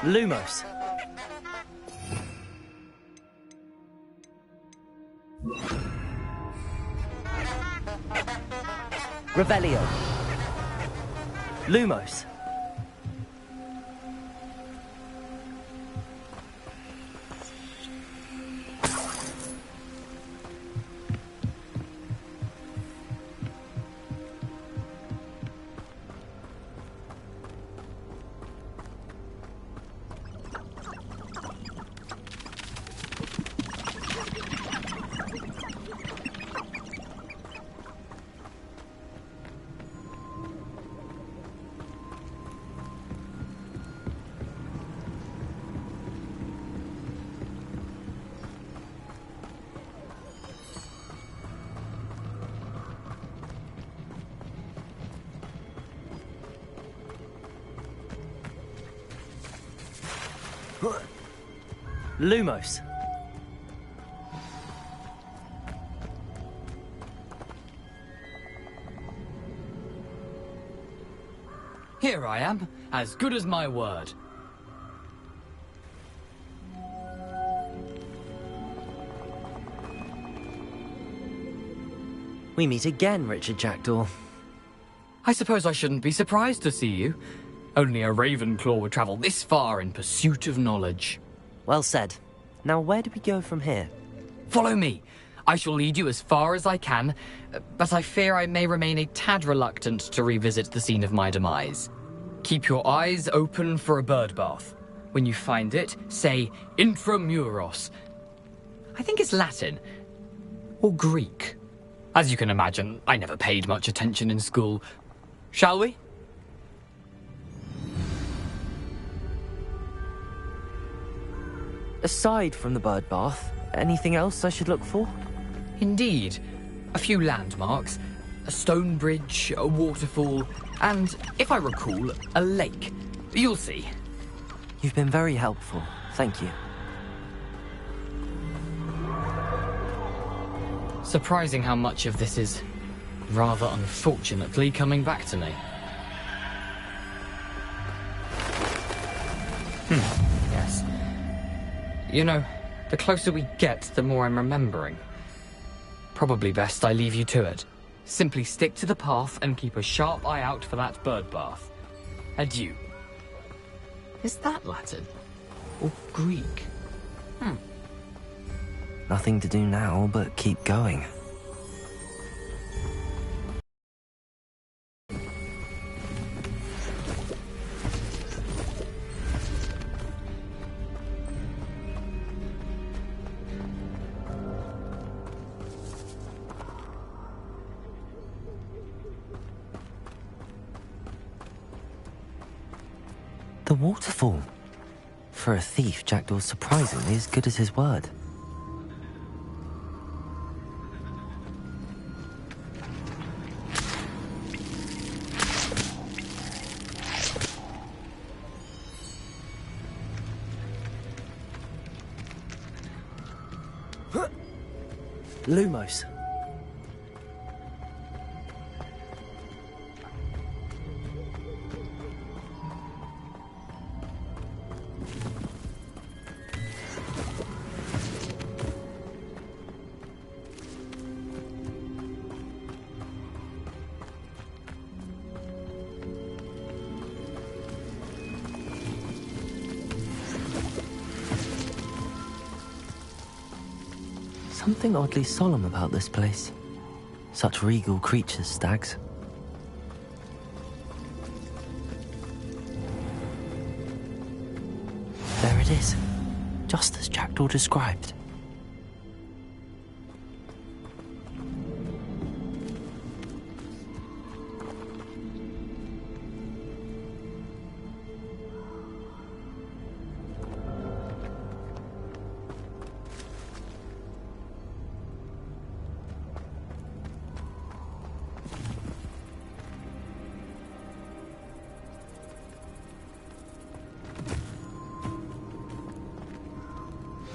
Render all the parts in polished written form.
Lumos. Revelio. Lumos. Lumos. Here I am, as good as my word. We meet again, Richard Jackdaw. I suppose I shouldn't be surprised to see you. Only a Ravenclaw would travel this far in pursuit of knowledge. Well said. Now where do we go from here? Follow me. I shall lead you as far as I can, but I fear I may remain a tad reluctant to revisit the scene of my demise. Keep your eyes open for a bird bath. When you find it, say intramuros. I think it's Latin. Or Greek. As you can imagine, I never paid much attention in school. Shall we? Aside from the bird bath, anything else I should look for? Indeed. A few landmarks, a stone bridge, a waterfall, and, if I recall, a lake. You'll see. You've been very helpful. Thank you. Surprising how much of this is, rather unfortunately, coming back to me. Yes. You know, the closer we get, the more I'm remembering. Probably best I leave you to it. Simply stick to the path and keep a sharp eye out for that bird bath. Adieu. Is that Latin? Or Greek? Nothing to do now but keep going. The waterfall. For a thief, Jackdaw's surprisingly as good as his word. Lumos. Something oddly solemn about this place. Such regal creatures, stags. There it is, just as Jackdaw described.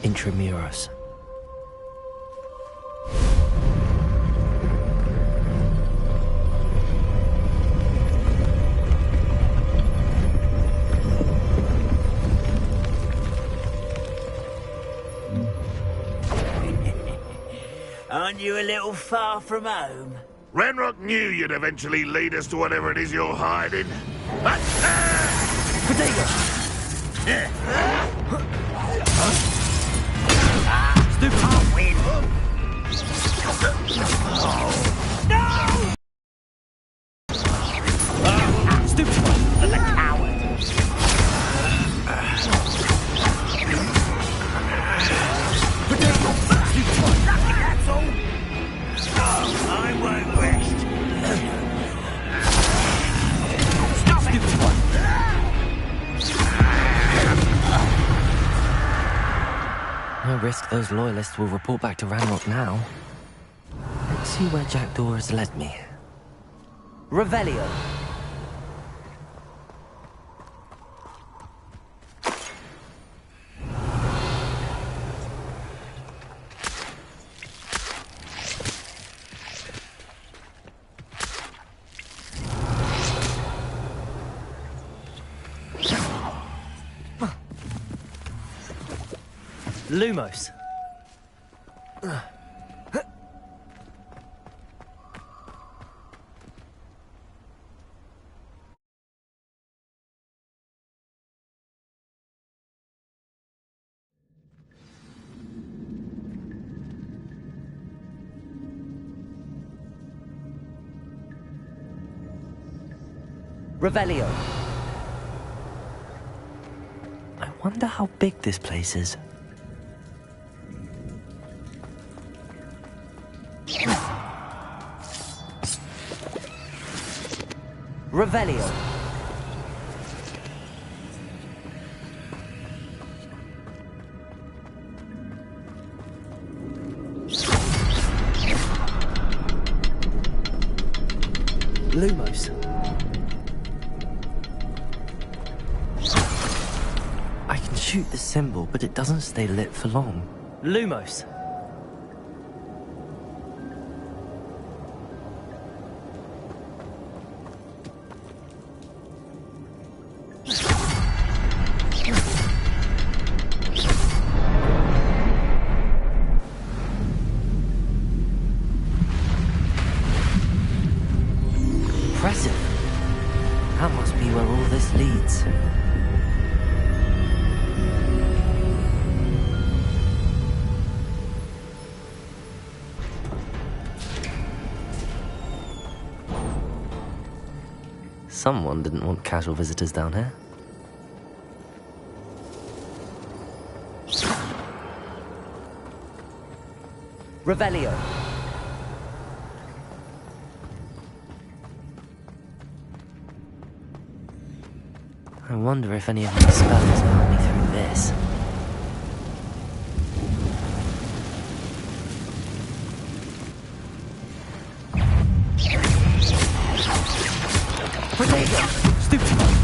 Intramuros. Aren't you a little far from home? Ranrock knew you'd eventually lead us to whatever it is you're hiding. Potato! Stupid! Can't win! No! Stupid one! For the coward! Potato! Stupid one! Lucky, that's all! I won't rest! Stop it! Stupid one! No risk those loyalists will report back to Ranrock now. Let's see where Jackdaw has led me. Revelio. Lumos. Revelio. I wonder how big this place is. Revelio. Lumos. I can shoot the symbol, but it doesn't stay lit for long. Lumos. Impressive. That must be where all this leads. Someone didn't want casual visitors down here. Revelio. I wonder if any of my spells will help me through this. Potato! Stupid one!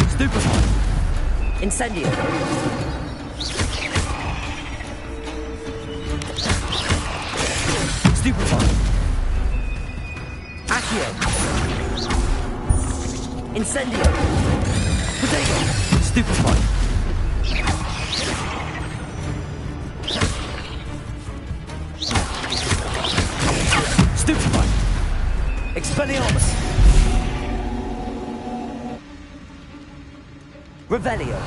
Stupid one! Incendio! Stupid one! Accio! Incendio! Potato! Stupid one! Stupid one! Expelliarmus! Revelio!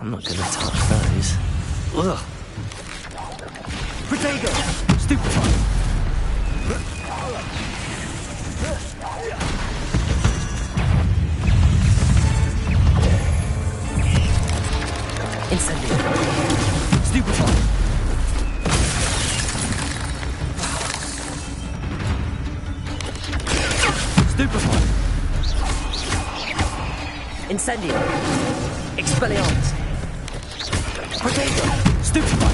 I'm not gonna touch those. Ugh! Protego! Stupid one! Incendio! Stupid one! Stupefy! Incendio! Expelliarmus! Protego! Stupefy!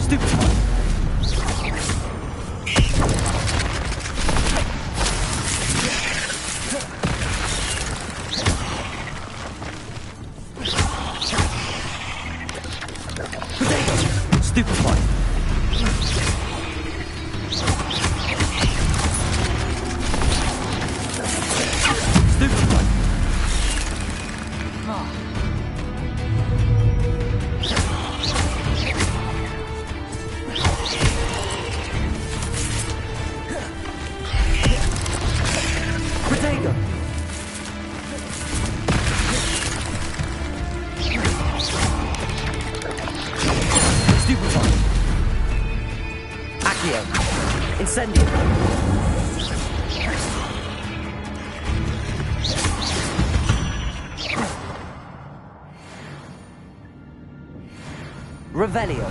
Stupefy! Stupefy! Stupefy! Protego! Stupefy! Accio! Incendio! Revelio!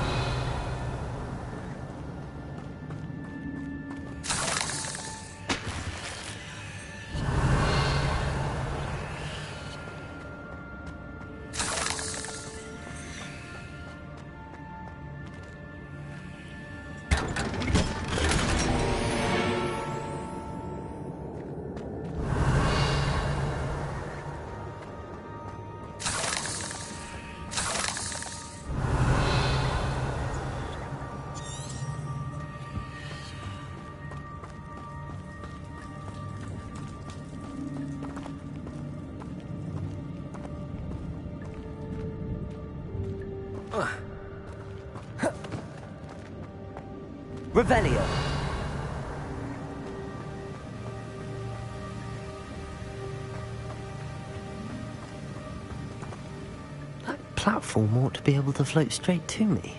Revelio! That platform ought to be able to float straight to me.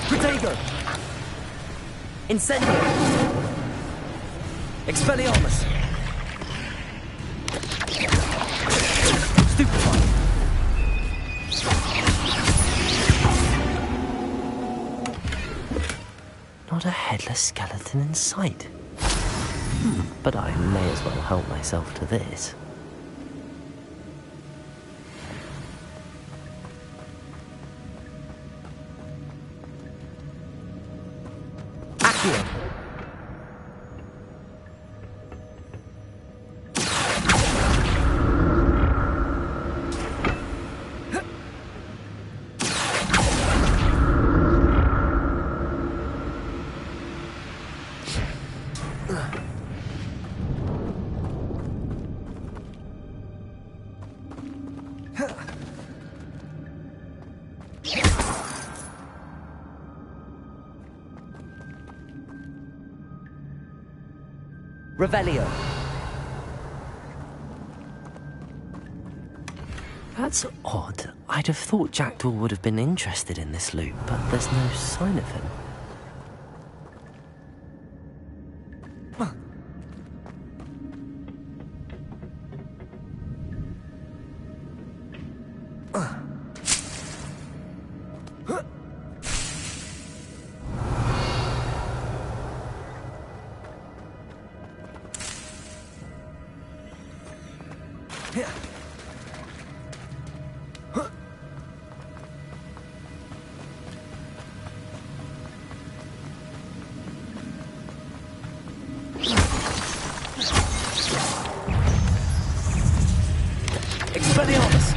Protego! Incendio! Expelliarmus! Stupefy! Not a headless skeleton in sight. But I may as well help myself to this. Accio! Revelio. That's odd. I'd have thought Jackdaw would have been interested in this loot, but there's no sign of him. Expelliarmus!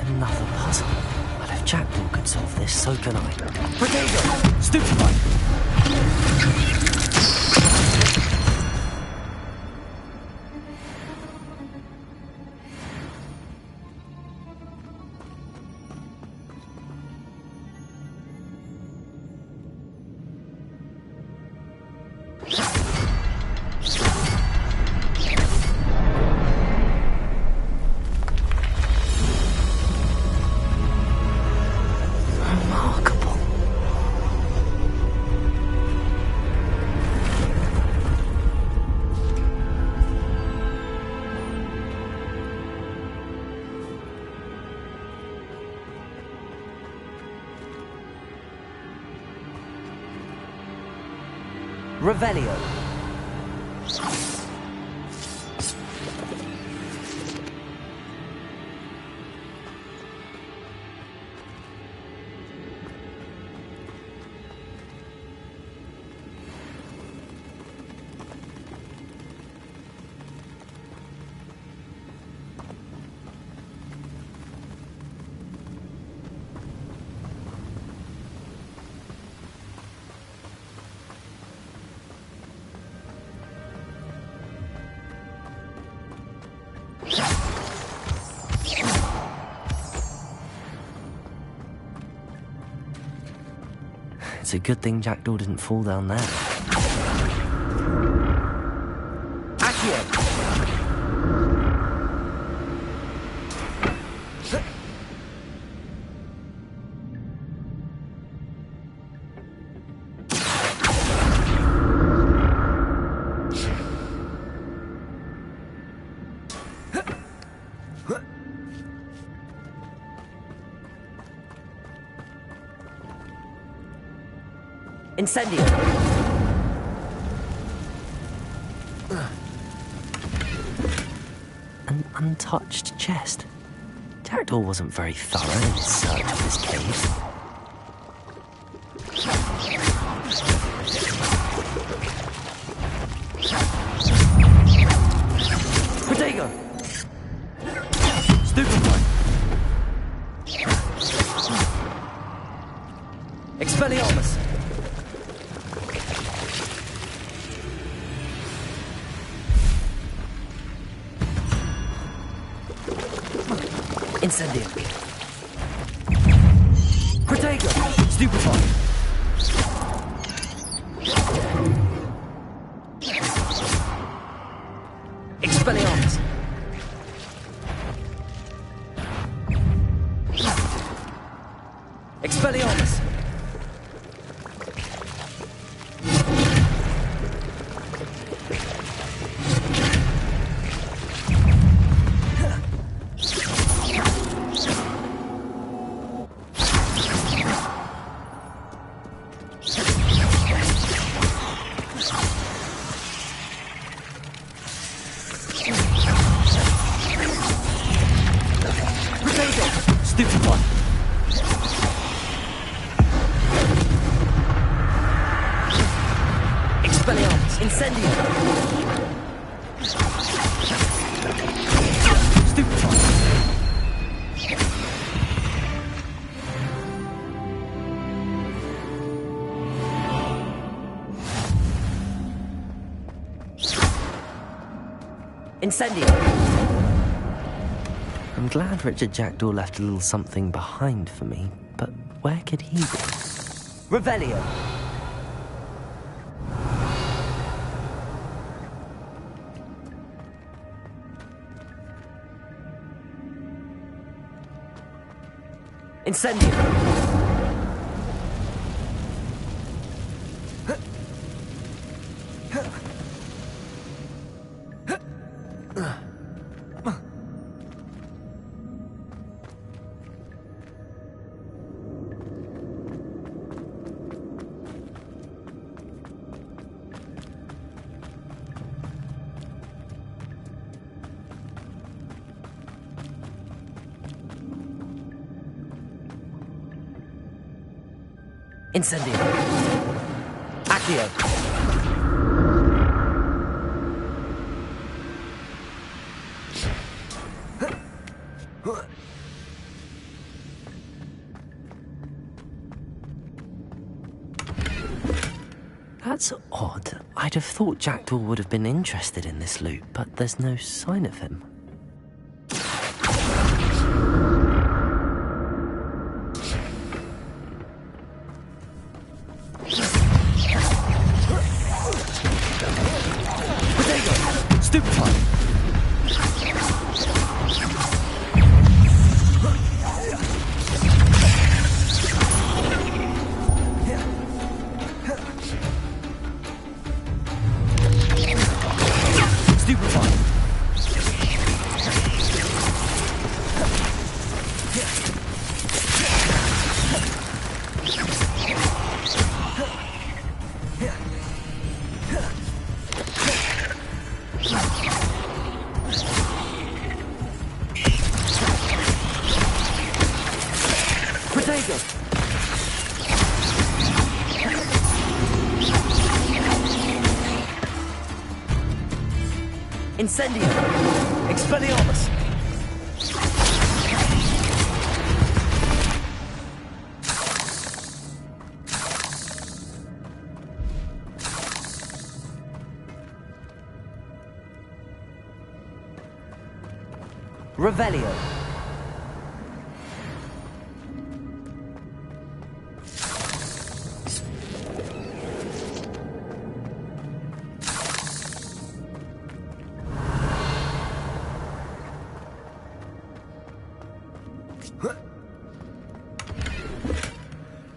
Another puzzle. Well, if Jackdaw could solve this, so can I. Protego! Stupefy! Revelio. It's a good thing Jackdaw didn't fall down there. Accio! Incendio! An untouched chest. Jackdaw wasn't very thorough in his search of this cave. Protego! Stupefy! Expelliarmus! Incendio. Protego! Stupefy! Expelliarmus! Expelliarmus! Stupefy! Expelliarmus! Incendio! Stupefy! Incendio! I'm glad Richard Jackdaw left a little something behind for me, but where could he go? Revelio! Incendio! Incendio! Accio! That's odd. I'd have thought Jackdaw would have been interested in this loot, but there's no sign of him. Stupefy! Protego! Incendio! Expelliarmus! Revelio.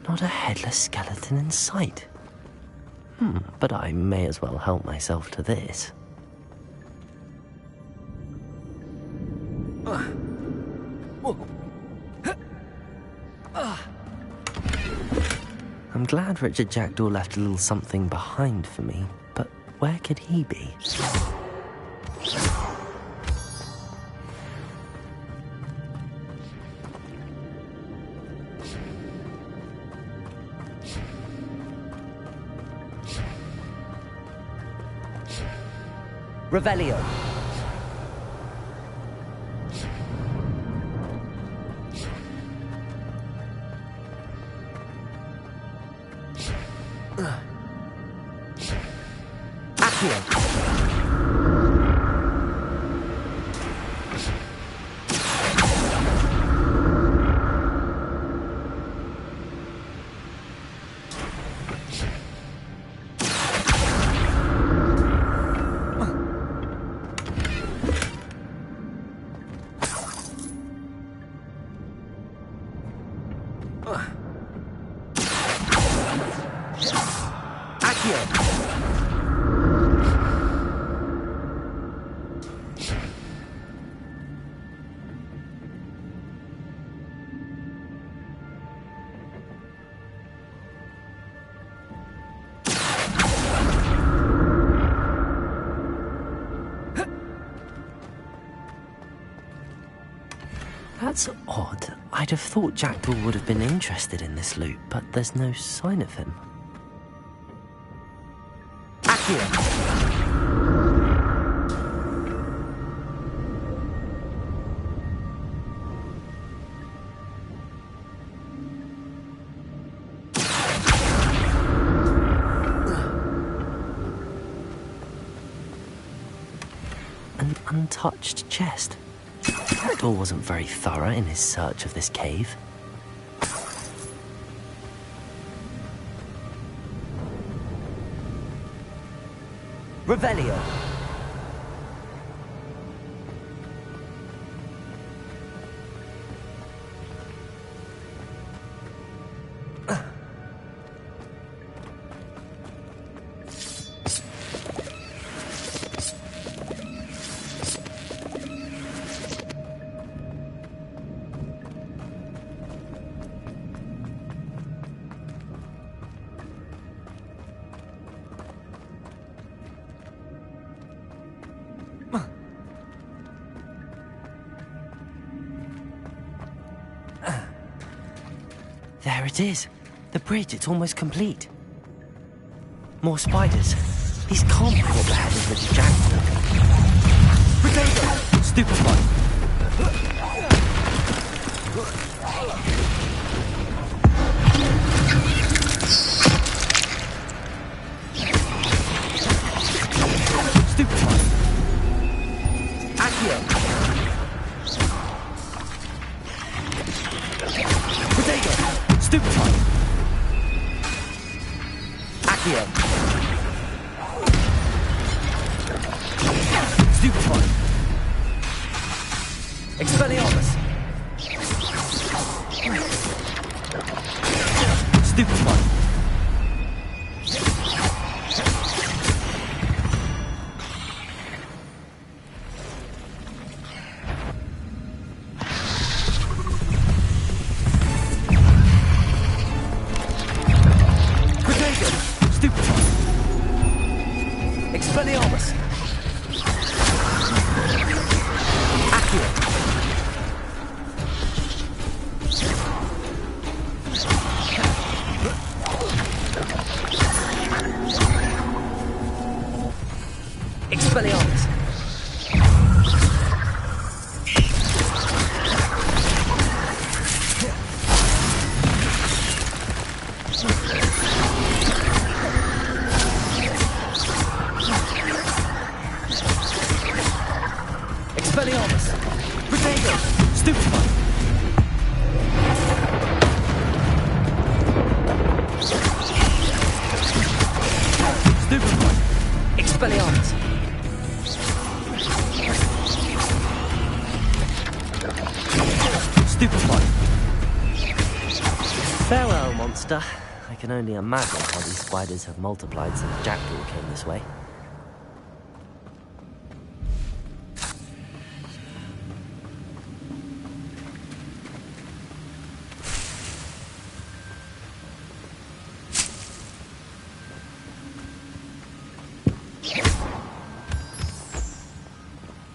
Not a headless skeleton in sight. But I may as well help myself to this. I'm glad Richard Jackdaw left a little something behind for me, but where could he be? Revelio. Accio. That's odd. I'd have thought Jackdaw would have been interested in this loot, but there's no sign of him. Accio. An untouched chest. Jackdaw wasn't very thorough in his search of this cave. Revelio. There it is. The bridge, it's almost complete. More spiders. These can't be what the head of Richard Jackdaw. Potato! Stupid one. Stupid one. Accio. Potato! Stupid one. Accio. Stupid one. Expelliarmus. Stupid one. Expelliarmus! Accio! Stupefy! Farewell, monster. I can only imagine how these spiders have multiplied since Jackdaw came this way.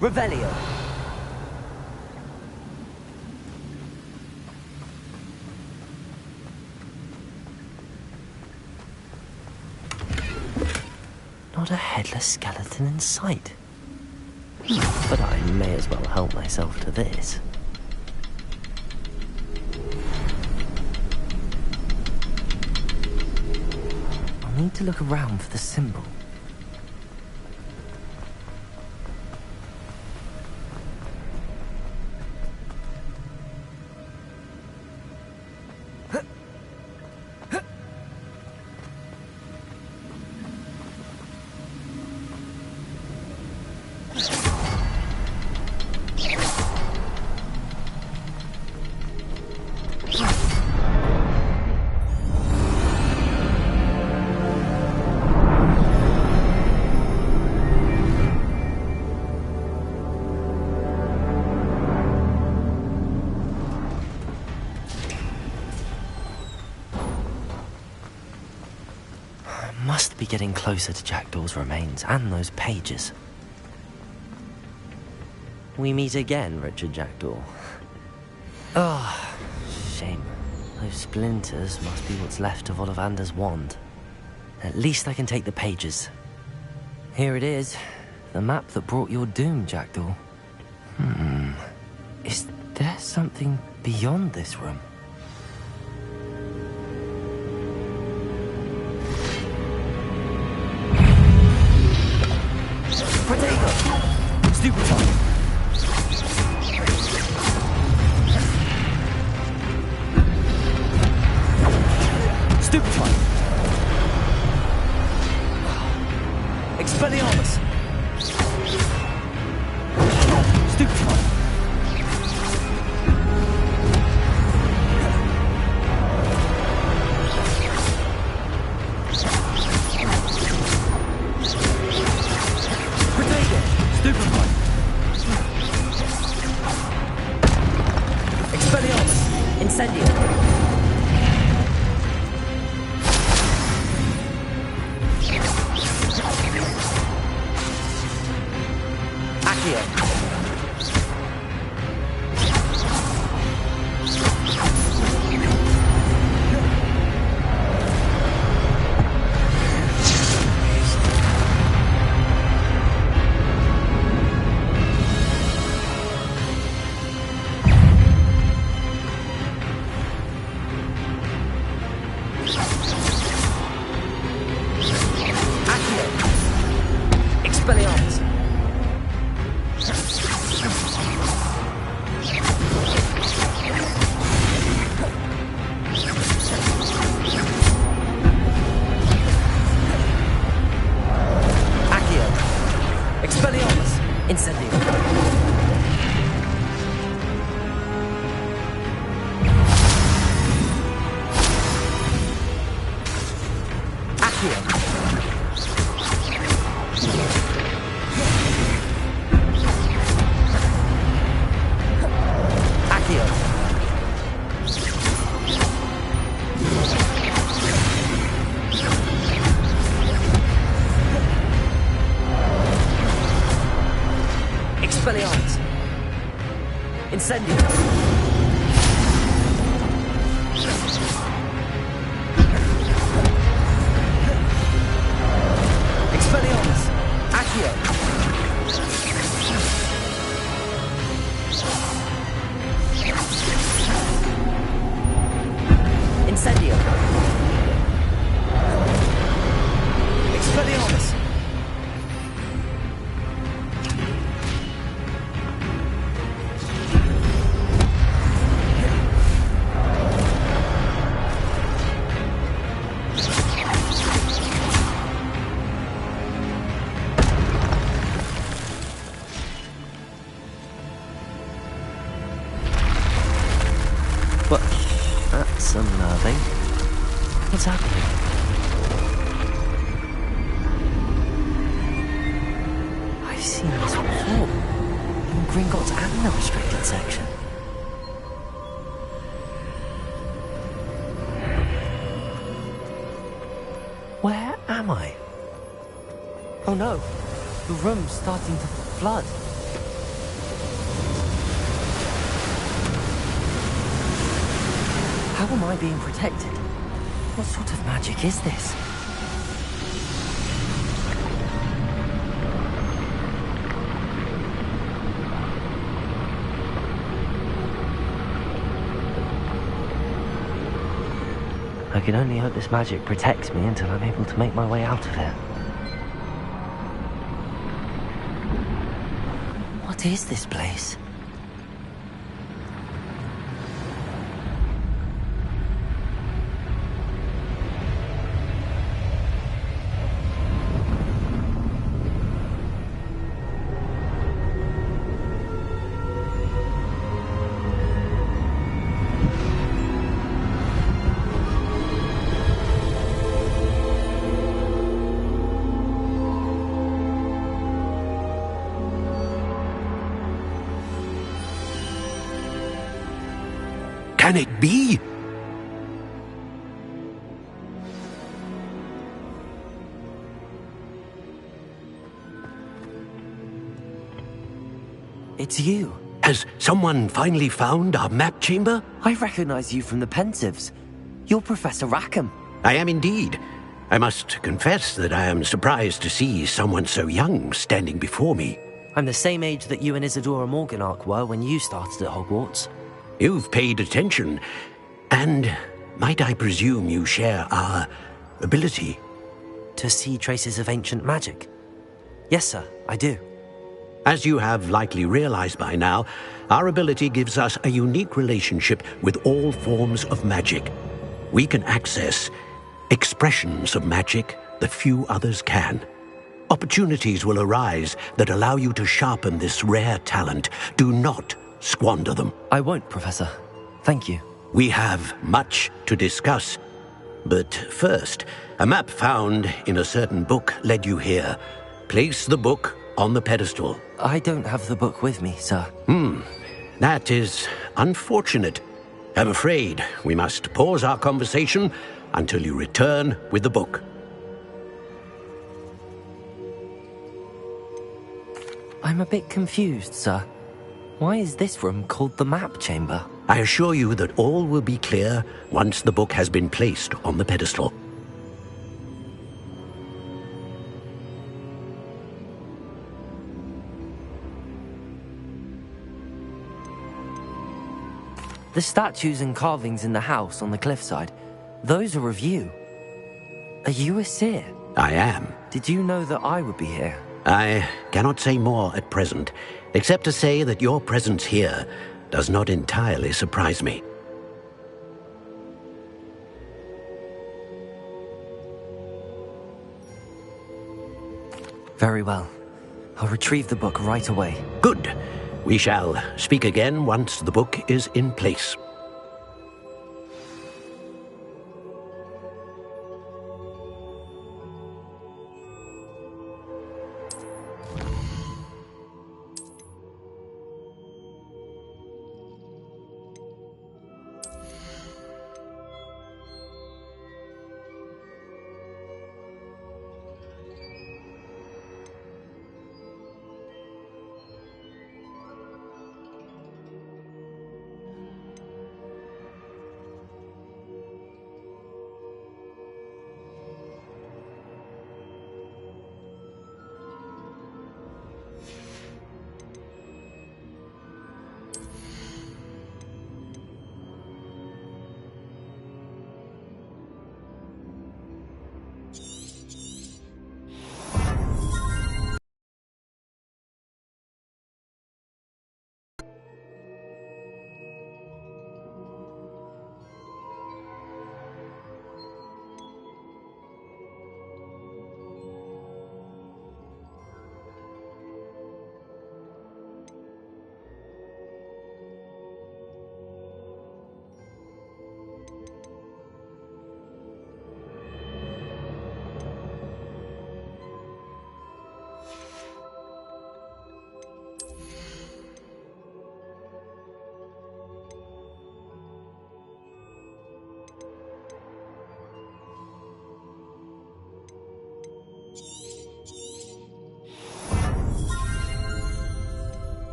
Revelio. Not a headless skeleton in sight. But I may as well help myself to this. I'll need to look around for the symbol. Must be getting closer to Jackdaw's remains and those pages. We meet again, Richard Jackdaw. Ah, shame. Those splinters must be what's left of Ollivander's wand. At least I can take the pages. Here it is. The map that brought your doom, Jackdaw. Is there something beyond this room? Stupefy! Stupefy! Expelliarmus! Stupefy! Expelliarmus! Incendio! Expelliarmus! Accio! Incendio! Expelliarmus! That's unnerving. What's happening? I've seen this before. In Gringotts and the restricted section. Where am I? Oh no, the room's starting to flood. How am I being protected? What sort of magic is this? I can only hope this magic protects me until I'm able to make my way out of here. What is this place? Can it be? It's you. Has someone finally found our map chamber? I recognize you from the Pensives. You're Professor Rackham. I am indeed. I must confess that I am surprised to see someone so young standing before me. I'm the same age that you and Isadora Morganach were when you started at Hogwarts. You've paid attention, and might I presume you share our ability? To see traces of ancient magic? Yes, sir, I do. As you have likely realized by now, our ability gives us a unique relationship with all forms of magic. We can access expressions of magic that few others can. Opportunities will arise that allow you to sharpen this rare talent. Do not squander them. I won't, Professor. Thank you. We have much to discuss. But first, a map found in a certain book led you here. Place the book on the pedestal. I don't have the book with me, sir. That is unfortunate. I'm afraid we must pause our conversation until you return with the book. I'm a bit confused, sir. Why is this room called the map chamber? I assure you that all will be clear once the book has been placed on the pedestal. The statues and carvings in the house on the cliffside, those are of you. Are you a seer? I am. Did you know that I would be here? I cannot say more at present, except to say that your presence here does not entirely surprise me. Very well. I'll retrieve the book right away. Good. We shall speak again once the book is in place.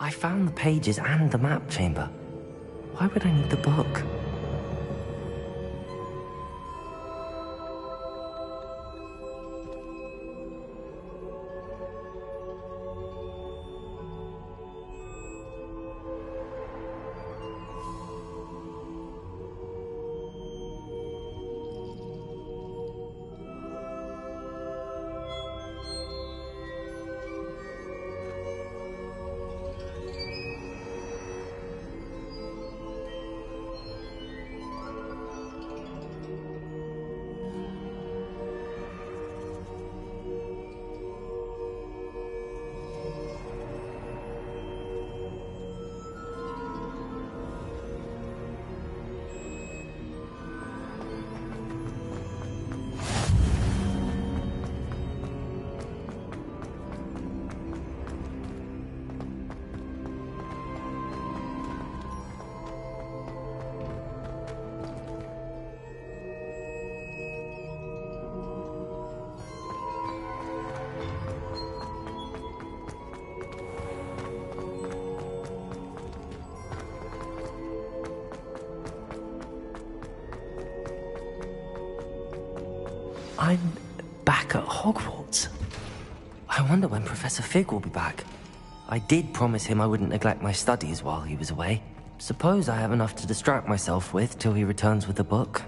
I found the pages and the map chamber. Why would I need the book? I'm back at Hogwarts. I wonder when Professor Fig will be back. I did promise him I wouldn't neglect my studies while he was away. Suppose I have enough to distract myself with till he returns with the book.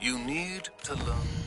You need to learn.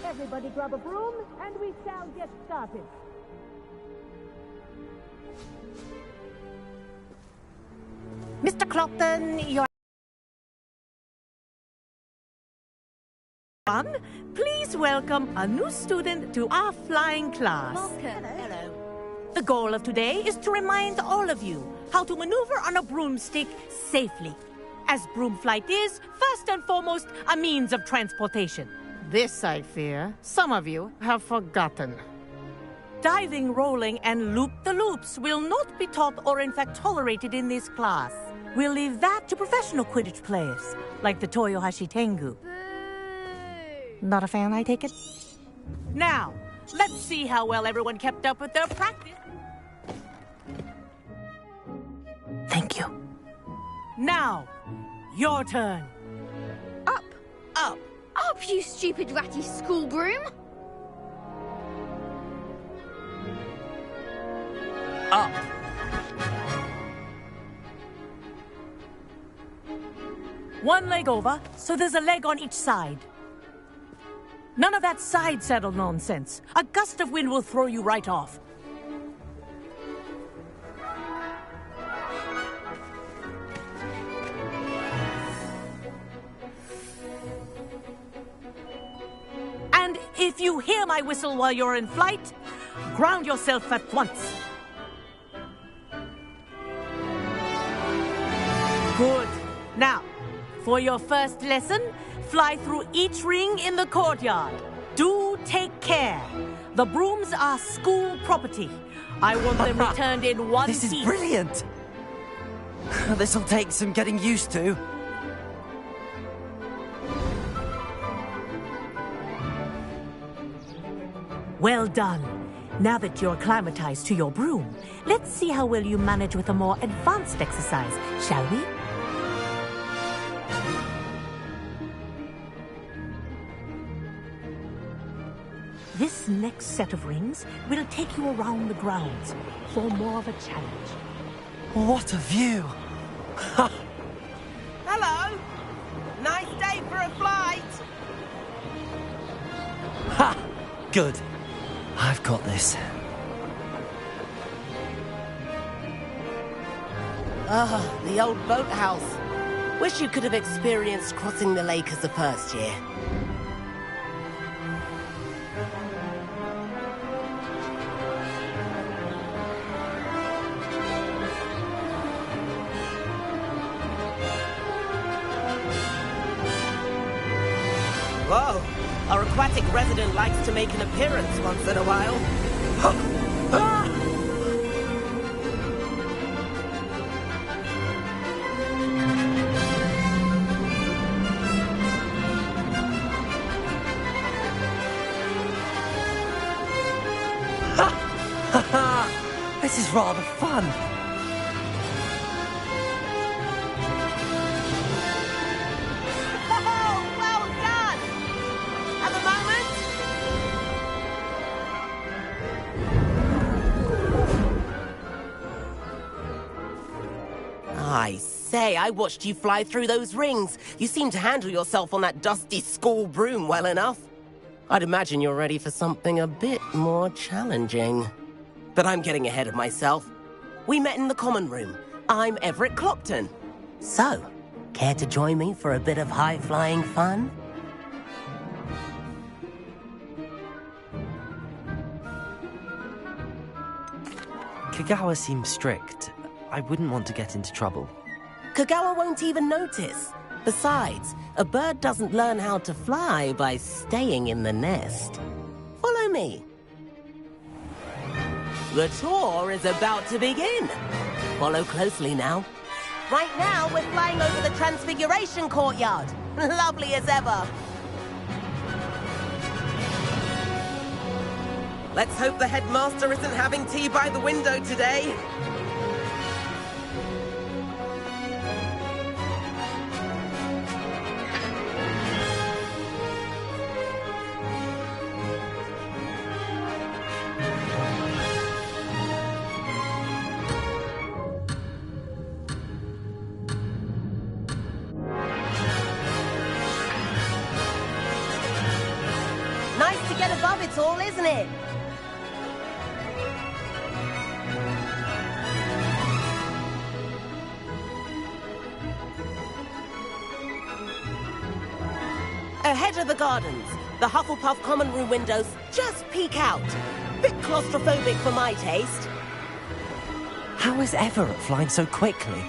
Everybody grab a broom, and we shall get started. Mr. Clopton, you're... Please welcome a new student to our flying class. Welcome. Hello. The goal of today is to remind all of you how to maneuver on a broomstick safely, as broom flight is, first and foremost, a means of transportation. This, I fear, some of you have forgotten. Diving, rolling, and loop-the-loops will not be taught or in fact tolerated in this class. We'll leave that to professional Quidditch players, like the Toyohashi Tengu. Not a fan, I take it? Now, let's see how well everyone kept up with their practice. Thank you. Now, your turn. Up. Up. Up, you stupid ratty school broom! Up. One leg over, so there's a leg on each side. None of that side saddle nonsense. A gust of wind will throw you right off. And if you hear my whistle while you're in flight, ground yourself at once. Good. Now, for your first lesson, fly through each ring in the courtyard. Do take care. The brooms are school property. I want them returned in one piece. This is brilliant! This'll take some getting used to. Well done. Now that you're acclimatized to your broom, let's see how well you manage with a more advanced exercise, shall we? This next set of rings will take you around the grounds for more of a challenge. What a view! Hello! Nice day for a flight! Ha! Good. I've got this. Ah, the old boathouse. Wish you could have experienced crossing the lake as a first year. Whoa! Our aquatic resident likes to make an appearance once in a while. This is rather fun. Oh, well done! Have a moment? I say, I watched you fly through those rings. You seem to handle yourself on that dusty school broom well enough. I'd imagine you're ready for something a bit more challenging. But I'm getting ahead of myself. We met in the common room. I'm Everett Clopton. So, care to join me for a bit of high-flying fun? Kagawa seems strict. I wouldn't want to get into trouble. Kagawa won't even notice. Besides, a bird doesn't learn how to fly by staying in the nest. Follow me. The tour is about to begin. Follow closely now. Right now, we're flying over the Transfiguration Courtyard. Lovely as ever. Let's hope the headmaster isn't having tea by the window today. Nice to get above it all, isn't it? Ahead of the gardens, the Hufflepuff common room windows just peek out. Bit claustrophobic for my taste. How is Everett flying so quickly?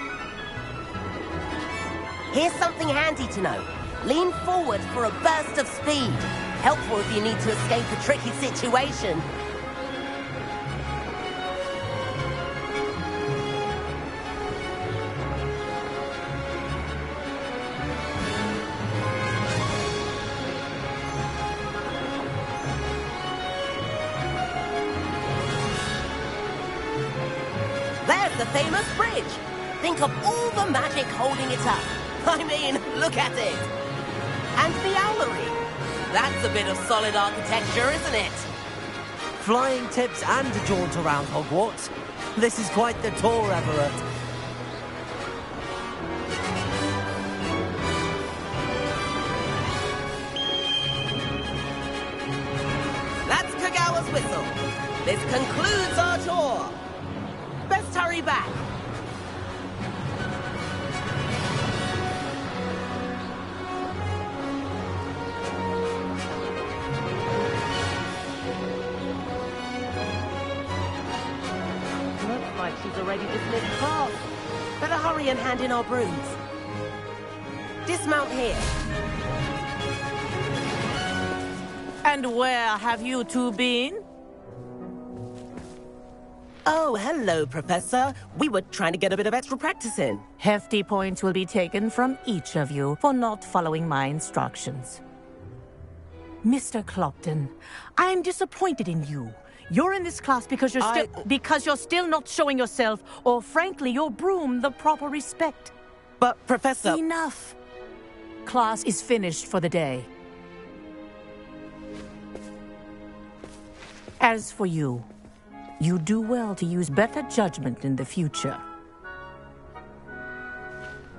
Here's something handy to know. Lean forward for a burst of speed. Helpful if you need to escape a tricky situation. There's the famous bridge. Think of all the magic holding it up. I mean, look at it. And the owlery. That's a bit of solid architecture, isn't it? Flying tips and a jaunt around Hogwarts. This is quite the tour, Everett. last whistle. This concludes our tour. Best hurry back. Looks like she's already dismissed class. Better hurry and hand in our brooms. Dismount here. And where have you two been? Oh, hello, Professor. We were trying to get a bit of extra practice in. Hefty points will be taken from each of you for not following my instructions. Mr. Clopton, I'm disappointed in you. You're in this class because you're still not showing yourself, or frankly, your broom, the proper respect. But, Professor... Enough. Class is finished for the day. As for you, you do well to use better judgment in the future.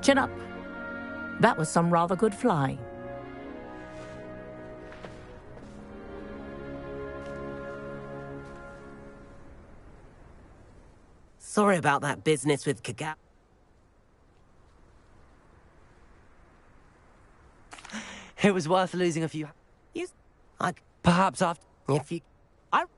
Chin up. That was some rather good flying. Sorry about that business with Kagao. It was worth losing a few... Perhaps after... If you... I'll...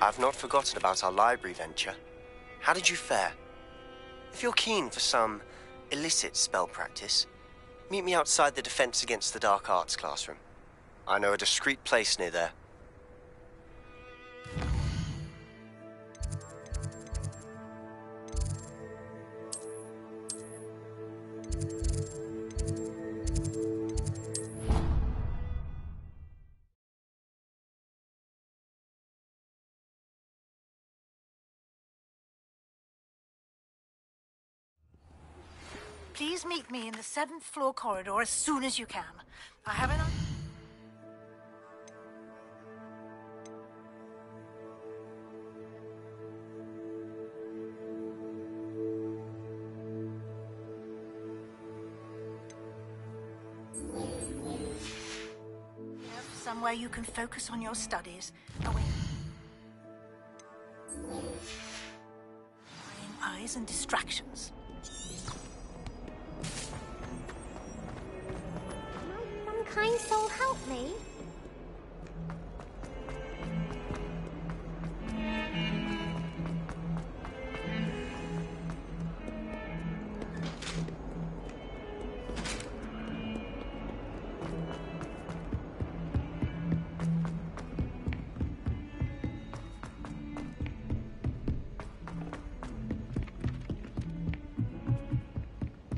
I've not forgotten about our library venture. How did you fare? If you're keen for some illicit spell practice, meet me outside the Defense Against the Dark Arts classroom. I know a discreet place near there. Please meet me in the 7th floor corridor as soon as you can. I have an... somewhere you can focus on your studies. Away. Eyes and distractions. Kind soul, help me.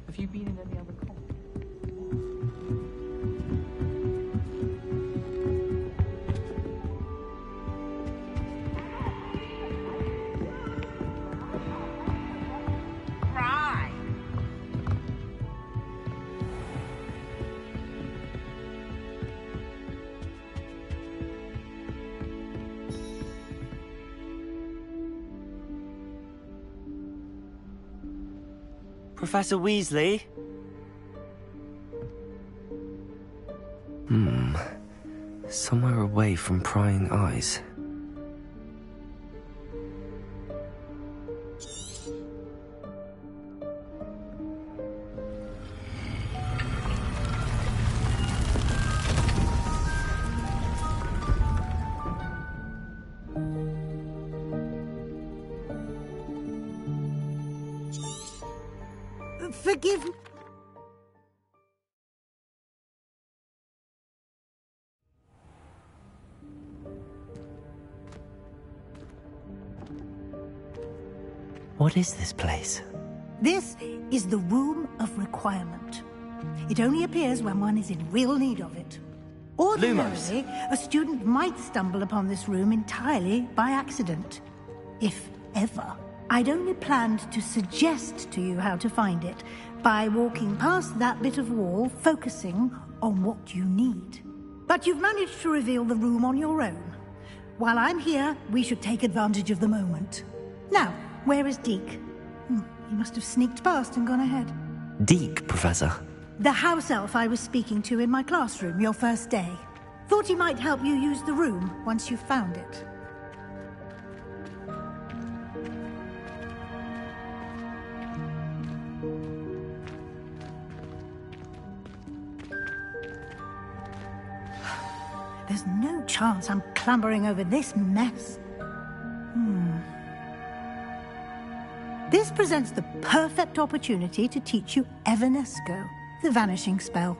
Have you been in any other call? Professor Weasley? Somewhere away from prying eyes. Forgive me. What is this place? This is the Room of Requirement. It only appears when one is in real need of it. Ordinarily, a student might stumble upon this room entirely by accident. If ever. I'd only planned to suggest to you how to find it by walking past that bit of wall, focusing on what you need. But you've managed to reveal the room on your own. While I'm here, we should take advantage of the moment. Now, where is Deke? He must have sneaked past and gone ahead. Deke, Professor? The house elf I was speaking to in my classroom your first day. Thought he might help you use the room once you found it. There's no chance I'm clambering over this mess. This presents the perfect opportunity to teach you Evanesco, the vanishing spell.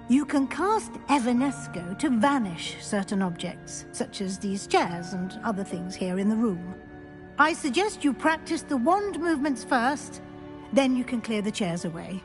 You can cast Evanesco to vanish certain objects, such as these chairs and other things here in the room. I suggest you practice the wand movements first, then you can clear the chairs away.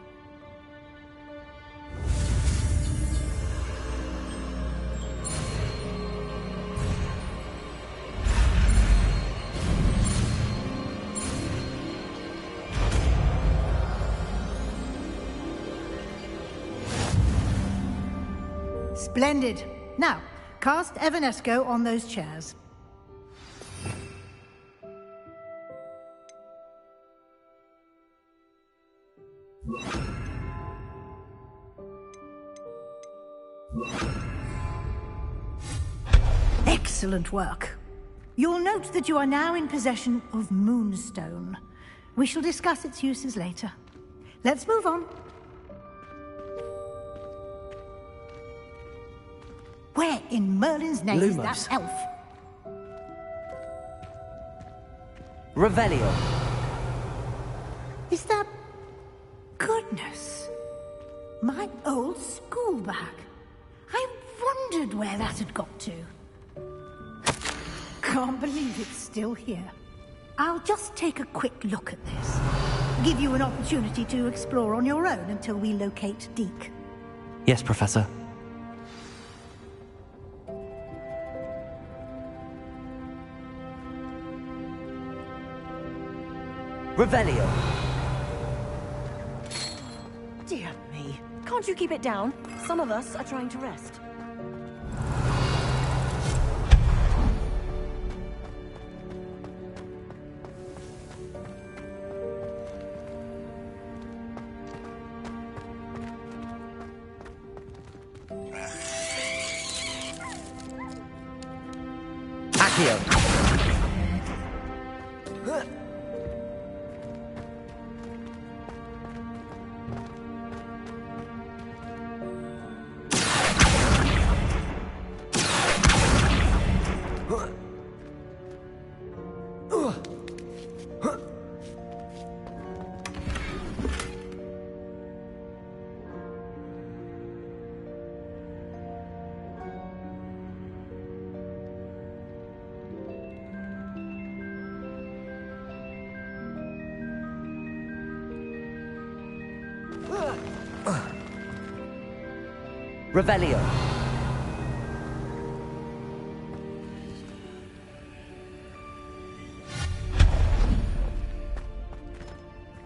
Splendid. Now, cast Evanesco on those chairs. Excellent work. You'll note that you are now in possession of Moonstone. We shall discuss its uses later. Let's move on. Where in Merlin's name is that elf? Revelio. Is that... Goodness. My old school bag. I wondered where that had got to. Can't believe it's still here. I'll just take a quick look at this. Give you an opportunity to explore on your own until we locate Deke. Yes, Professor. Revelio. Dear me. Can't you keep it down? Some of us are trying to rest. Accio. Revelio.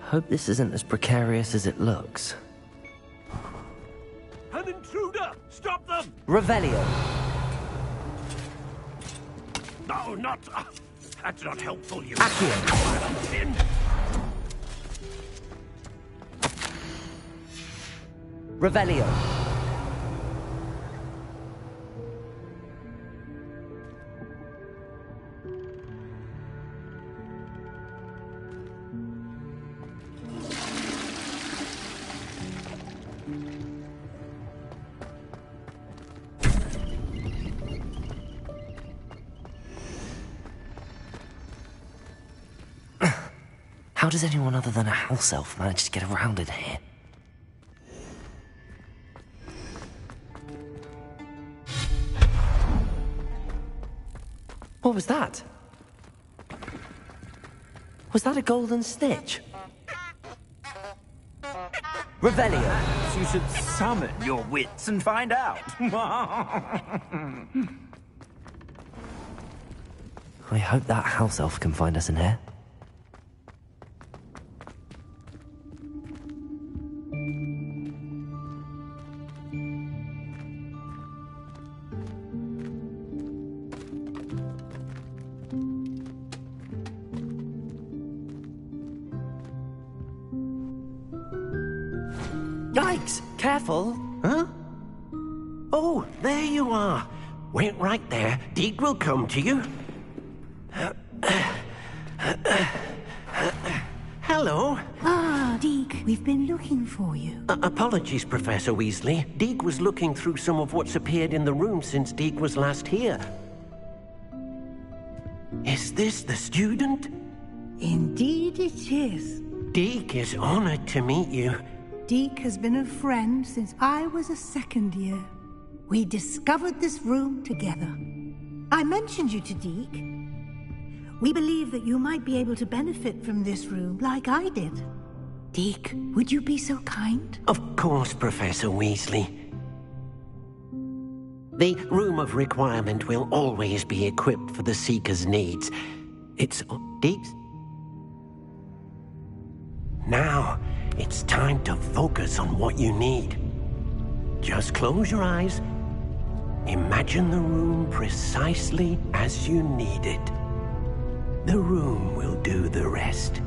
Hope this isn't as precarious as it looks. An intruder! Stop them! Revelio. No, not... that's not helpful, you... Accio. Revelio. How does anyone other than a house elf manage to get around in here? What was that? Was that a golden snitch? Revelio. You should summon your wits and find out. I hope that house elf can find us in here. Yikes! Careful! Huh? Oh, there you are. Wait right there. Deke will come to you. Hello. Ah, Deke, we've been looking for you. Apologies, Professor Weasley. Deke was looking through some of what's appeared in the room since Deke was last here. Is this the student? Indeed it is. Deke is honored to meet you. Deke has been a friend since I was a second year. We discovered this room together. I mentioned you to Deke. We believe that you might be able to benefit from this room like I did. Deke, would you be so kind? Of course, Professor Weasley. The Room of Requirement will always be equipped for the Seeker's needs. It's... Deke's? Now, it's time to focus on what you need. Just close your eyes. Imagine the room precisely as you need it. The room will do the rest.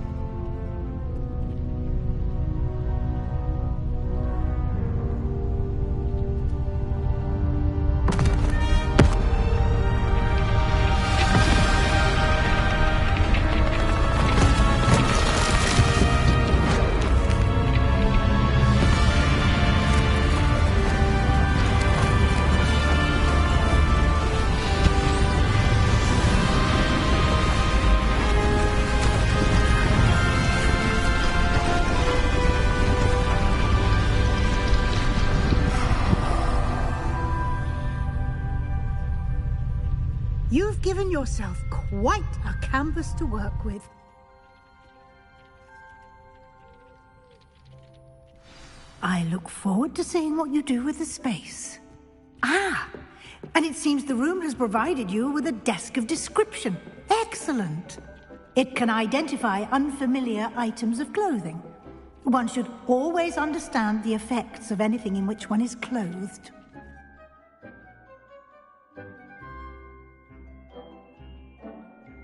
You've given yourself quite a canvas to work with. I look forward to seeing what you do with the space. Ah, and it seems the room has provided you with a desk of description. Excellent. It can identify unfamiliar items of clothing. One should always understand the effects of anything in which one is clothed.